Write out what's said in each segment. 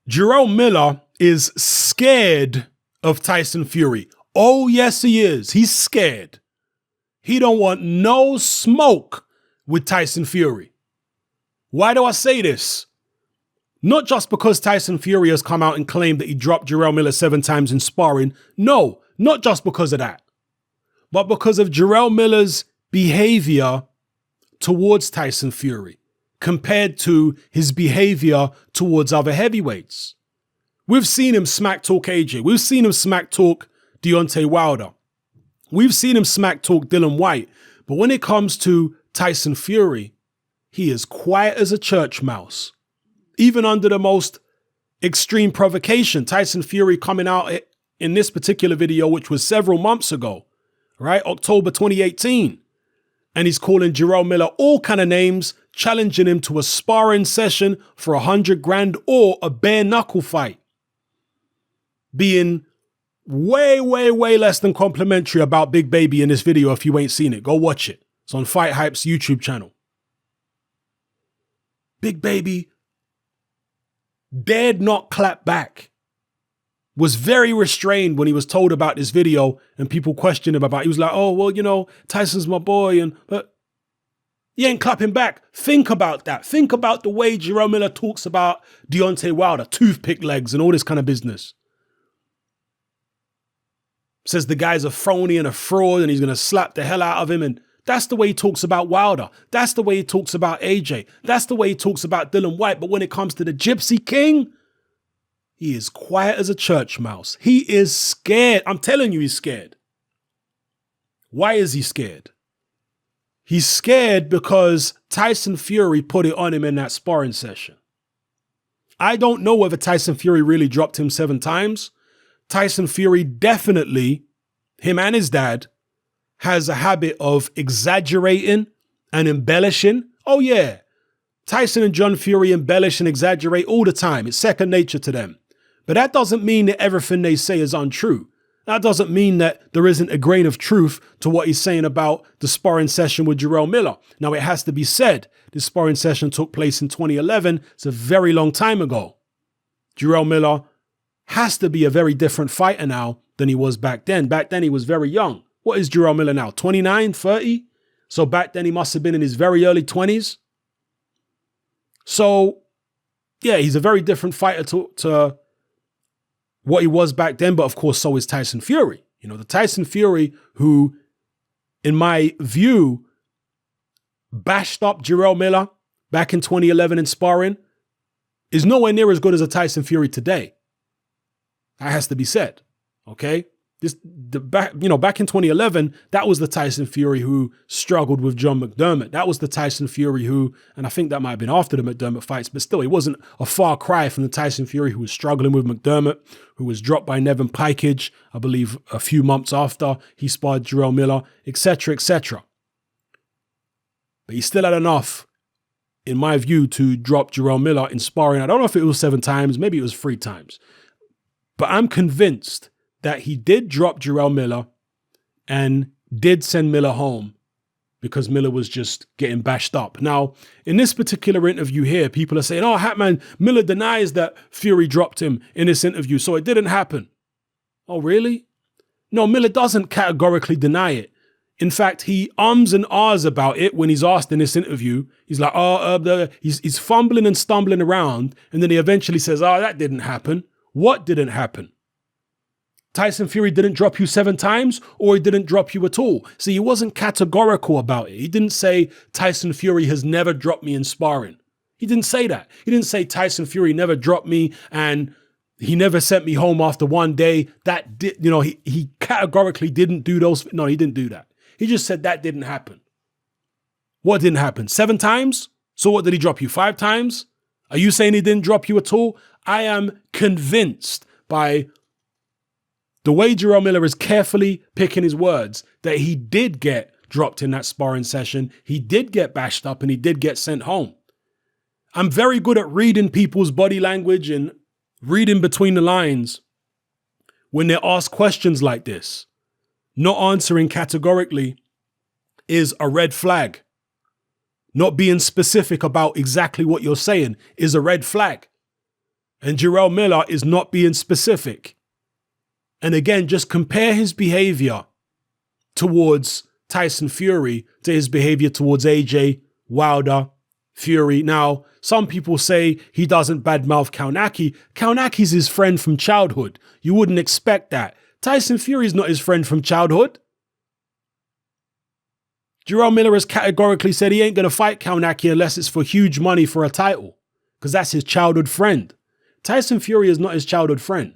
Jarrell Miller is scared of Tyson Fury. Oh, yes, he is. He's scared. He don't want no smoke with Tyson Fury. Why do I say this? Not just because Tyson Fury has come out and claimed that he dropped Jarrell Miller 7 times in sparring. No, not just because of that. But because of Jarrell Miller's behavior towards Tyson Fury compared to his behavior towards other heavyweights. We've seen him smack talk AJ. We've seen him smack talk Deontay Wilder. We've seen him smack talk Dillian Whyte. But when it comes to Tyson Fury, he is quiet as a church mouse. Even under the most extreme provocation, Tyson Fury coming out in this particular video, which was several months ago, right? October 2018. And he's calling Jarrell Miller all kind of names, challenging him to a sparring session for $100,000 or a bare knuckle fight. Being way, way, way less than complimentary about Big Baby in this video. If you ain't seen it, go watch it. It's on Fight Hype's YouTube channel. Big Baby dared not clap back. Was very restrained when he was told about this video and people questioned him about it. He was like, oh, well, you know, Tyson's my boy. But he ain't clapping back. Think about that. Think about the way Jarrell Miller talks about Deontay Wilder, toothpick legs and all this kind of business. Says the guy's a phony and a fraud and he's going to slap the hell out of him. And that's the way he talks about Wilder. That's the way he talks about AJ. That's the way he talks about Dillian Whyte. But when it comes to the Gypsy King, he is quiet as a church mouse. He is scared. I'm telling you, he's scared. Why is he scared? He's scared because Tyson Fury put it on him in that sparring session. I don't know whether Tyson Fury really dropped him 7 times. Tyson Fury definitely, him and his dad, has a habit of exaggerating and embellishing. Oh yeah, Tyson and John Fury embellish and exaggerate all the time. It's second nature to them. But that doesn't mean that everything they say is untrue. That doesn't mean that there isn't a grain of truth to what he's saying about the sparring session with Jarrell Miller. Now, it has to be said, this sparring session took place in 2011. It's a very long time ago. Jarrell Miller has to be a very different fighter now than he was back then. Back then, he was very young. What is Jarrell Miller now? 29, 30? So back then, he must have been in his very early 20s. So, yeah, he's a very different fighter to what he was back then. But of course, so is Tyson Fury. You know, the Tyson Fury who, in my view, bashed up Jarrell Miller back in 2011 in sparring is nowhere near as good as a Tyson Fury today. That has to be said. Okay. Back in 2011, that was the Tyson Fury who struggled with John McDermott. That was the Tyson Fury who, and I think that might have been after the McDermott fights, but still, it wasn't a far cry from the Tyson Fury who was struggling with McDermott, who was dropped by Nevin Pikage, I believe, a few months after he sparred Jarrell Miller, etc., etc. But he still had enough, in my view, to drop Jarrell Miller in sparring. I don't know if it was 7 times, maybe it was 3 times. But I'm convinced that he did drop Jarrell Miller and did send Miller home because Miller was just getting bashed up. Now, in this particular interview here, people are saying, oh, Hatman, Miller denies that Fury dropped him in this interview, so it didn't happen. Oh, really? No, Miller doesn't categorically deny it. In fact, he ums and ahs about it when he's asked in this interview. He's like, he's fumbling and stumbling around, and then he eventually says, oh, that didn't happen. What didn't happen? Tyson Fury didn't drop you 7 times, or he didn't drop you at all. See, he wasn't categorical about it. He didn't say Tyson Fury has never dropped me in sparring. He didn't say that. He didn't say Tyson Fury never dropped me and he never sent me home after 1 day. That did, he categorically didn't do those. No, he didn't do that. He just said that didn't happen. What didn't happen? 7 times? So what, did he drop you 5 times? Are you saying he didn't drop you at all? I am convinced by the way Jarrell Miller is carefully picking his words that he did get dropped in that sparring session. He did get bashed up and he did get sent home. I'm very good at reading people's body language and reading between the lines when they're asked questions like this. Not answering categorically is a red flag. Not being specific about exactly what you're saying is a red flag. And Jarrell Miller is not being specific. And again, just compare his behavior towards Tyson Fury to his behavior towards AJ, Wilder, Fury. Now, some people say he doesn't badmouth Kaunaki. Kaunaki's his friend from childhood. You wouldn't expect that. Tyson Fury's not his friend from childhood. Jarrell Miller has categorically said he ain't going to fight Kaunaki unless it's for huge money for a title, because that's his childhood friend. Tyson Fury is not his childhood friend.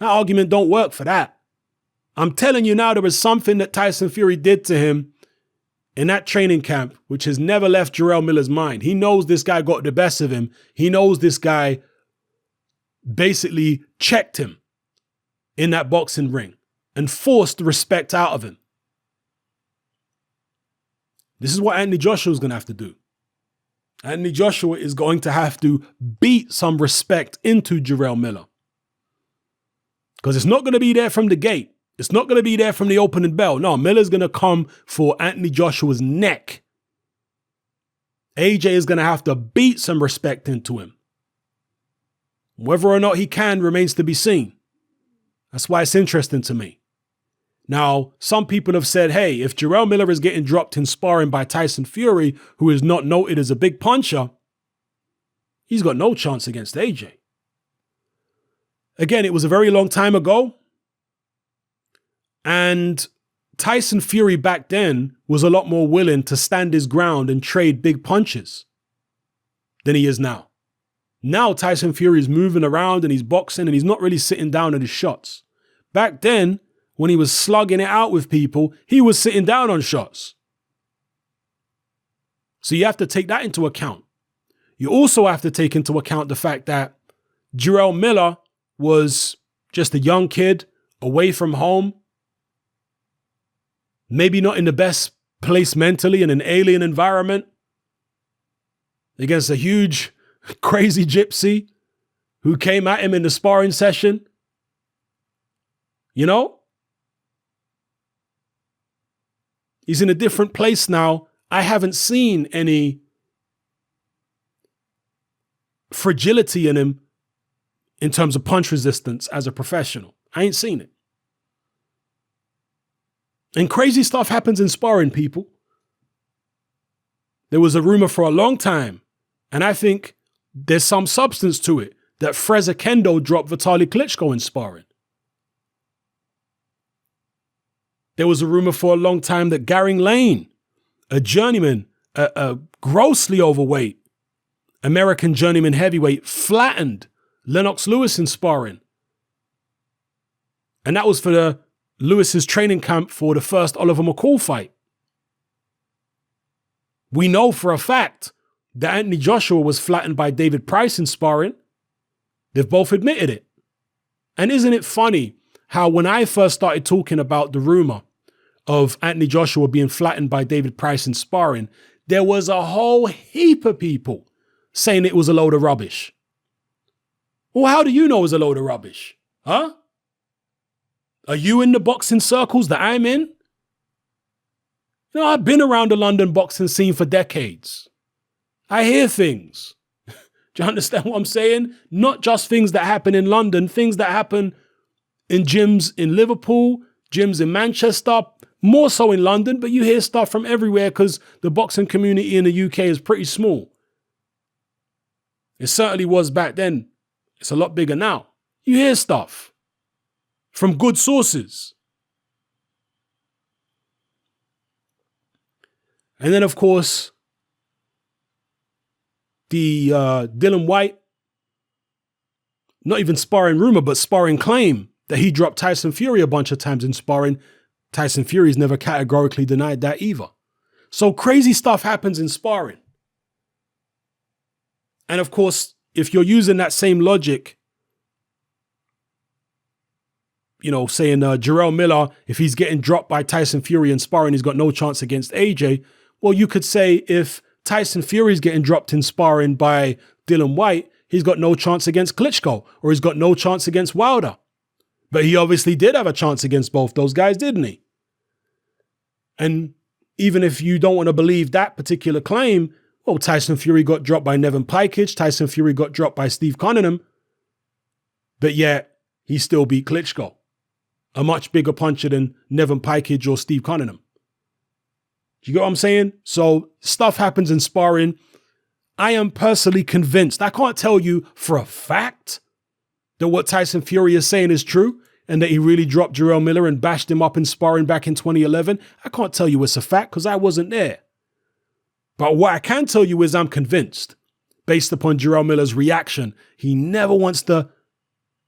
That argument don't work for that. I'm telling you now, there was something that Tyson Fury did to him in that training camp, which has never left Jarrell Miller's mind. He knows this guy got the best of him. He knows this guy basically checked him in that boxing ring and forced the respect out of him. This is what Anthony Joshua is going to have to do. Anthony Joshua is going to have to beat some respect into Jarrell Miller. Because it's not going to be there from the gate. It's not going to be there from the opening bell. No, Miller's going to come for Anthony Joshua's neck. AJ is going to have to beat some respect into him. Whether or not he can remains to be seen. That's why it's interesting to me. Now, some people have said, hey, if Jarrell Miller is getting dropped in sparring by Tyson Fury, who is not noted as a big puncher, he's got no chance against AJ. Again, it was a very long time ago. And Tyson Fury back then was a lot more willing to stand his ground and trade big punches than he is now. Now Tyson Fury is moving around and he's boxing and he's not really sitting down at his shots. Back then, when he was slugging it out with people, he was sitting down on shots. So you have to take that into account. You also have to take into account the fact that Jarrell Miller was just a young kid away from home, maybe not in the best place mentally in an alien environment, against a huge, crazy gypsy who came at him in the sparring session. You know? He's in a different place now. I haven't seen any fragility in him in terms of punch resistance as a professional. I ain't seen it. And crazy stuff happens in sparring, people. There was a rumor for a long time, and I think there's some substance to it, that Freza Kendo dropped Vitaly Klitschko in sparring. There was a rumor for a long time that Garing Lane, a journeyman, a grossly overweight American journeyman heavyweight, flattened Lennox Lewis in sparring. And that was for Lewis's training camp for the first Oliver McCall fight. We know for a fact that Anthony Joshua was flattened by David Price in sparring. They've both admitted it. And isn't it funny how when I first started talking about the rumor of Anthony Joshua being flattened by David Price in sparring, there was a whole heap of people saying it was a load of rubbish. Well, how do you know it was a load of rubbish? Huh? Are you in the boxing circles that I'm in? You know, I've been around the London boxing scene for decades. I hear things. Do you understand what I'm saying? Not just things that happen in London, things that happen in gyms in Liverpool, gyms in Manchester, more so in London, but you hear stuff from everywhere because the boxing community in the UK is pretty small. It certainly was back then. It's a lot bigger now. You hear stuff from good sources. And then, of course, the Dylan White, not even sparring rumor, but sparring claim that he dropped Tyson Fury a bunch of times in sparring. Tyson Fury's never categorically denied that either. So crazy stuff happens in sparring. And of course, if you're using that same logic, you know, saying Jarrell Miller, if he's getting dropped by Tyson Fury in sparring, he's got no chance against AJ. Well, you could say if Tyson Fury's getting dropped in sparring by Dylan White, he's got no chance against Klitschko, or he's got no chance against Wilder. But he obviously did have a chance against both those guys, didn't he? And even if you don't want to believe that particular claim, Well, Tyson Fury got dropped by Nevin Pajkic. Tyson Fury got dropped by Steve Cunningham. But yet, he still beat Klitschko, a much bigger puncher than Nevin Pajkic or Steve Cunningham. Do you get what I'm saying? So stuff happens in sparring. I am personally convinced, I can't tell you for a fact that what Tyson Fury is saying is true and that he really dropped Jarrell Miller and bashed him up in sparring back in 2011. I can't tell you it's a fact because I wasn't there. But what I can tell you is I'm convinced, based upon Jarrell Miller's reaction, he never wants to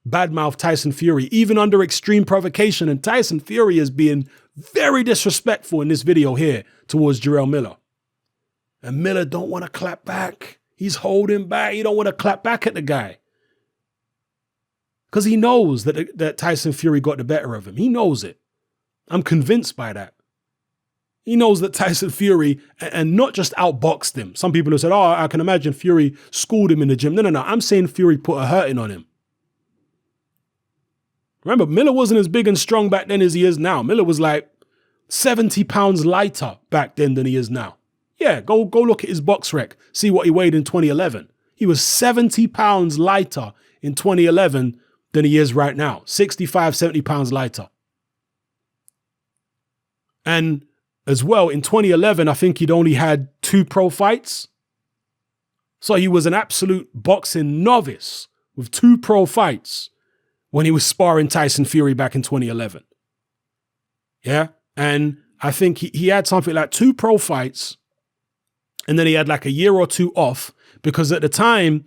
badmouth Tyson Fury, even under extreme provocation. And Tyson Fury is being very disrespectful in this video here towards Jarrell Miller. And Miller don't want to clap back. He's holding back. He don't want to clap back at the guy. Because he knows that Tyson Fury got the better of him. He knows it. I'm convinced by that. He knows that Tyson Fury, and not just outboxed him. Some people have said, oh, I can imagine Fury schooled him in the gym. No. I'm saying Fury put a hurting on him. Remember, Miller wasn't as big and strong back then as he is now. Miller was like 70 pounds lighter back then than he is now. Yeah, go look at his box rec. See what he weighed in 2011. He was 70 pounds lighter in 2011 than he is right now. 65, 70 pounds lighter. And as well, in 2011, I think he'd only had 2 pro fights. So he was an absolute boxing novice with 2 pro fights when he was sparring Tyson Fury back in 2011. Yeah. And I think he had something like 2 pro fights. And then he had like a year or 2 off because at the time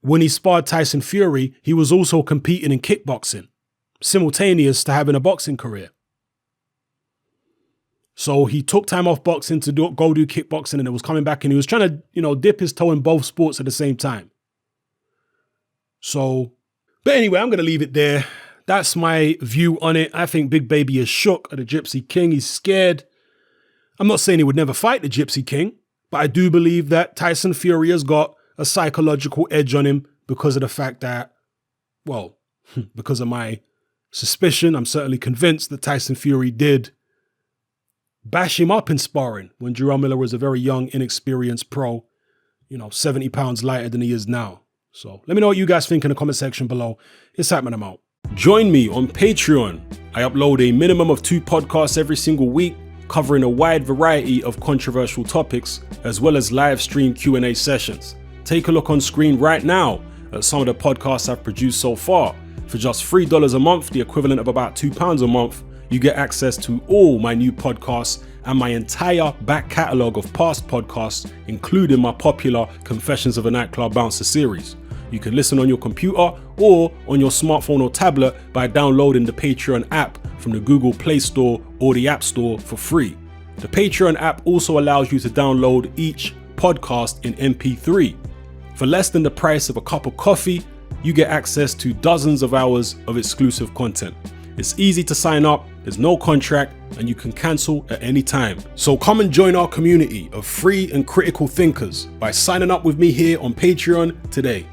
when he sparred Tyson Fury, he was also competing in kickboxing, simultaneous to having a boxing career. So he took time off boxing to go do kickboxing, and it was coming back, and he was trying to, dip his toe in both sports at the same time. So, but anyway, I'm going to leave it there. That's my view on it. I think Big Baby is shook at the Gypsy King. He's scared. I'm not saying he would never fight the Gypsy King, but I do believe that Tyson Fury has got a psychological edge on him because of the fact that, well, because of my suspicion, I'm certainly convinced that Tyson Fury did bash him up in sparring when Jarrell Miller was a very young, inexperienced pro, 70 pounds lighter than he is now. So let me know what you guys think in the comment section below. It's happening, I'm out. Join me on Patreon. I upload a minimum of 2 podcasts every single week, covering a wide variety of controversial topics, as well as live stream Q&A sessions. Take a look on screen right now at some of the podcasts I've produced so far. For just $3 a month, the equivalent of about £2 a month, you get access to all my new podcasts and my entire back catalogue of past podcasts, including my popular Confessions of a Nightclub Bouncer series. You can listen on your computer or on your smartphone or tablet by downloading the Patreon app from the Google Play Store or the App Store for free. The Patreon app also allows you to download each podcast in MP3. For less than the price of a cup of coffee, you get access to dozens of hours of exclusive content. It's easy to sign up, there's no contract, and you can cancel at any time. So come and join our community of free and critical thinkers by signing up with me here on Patreon today.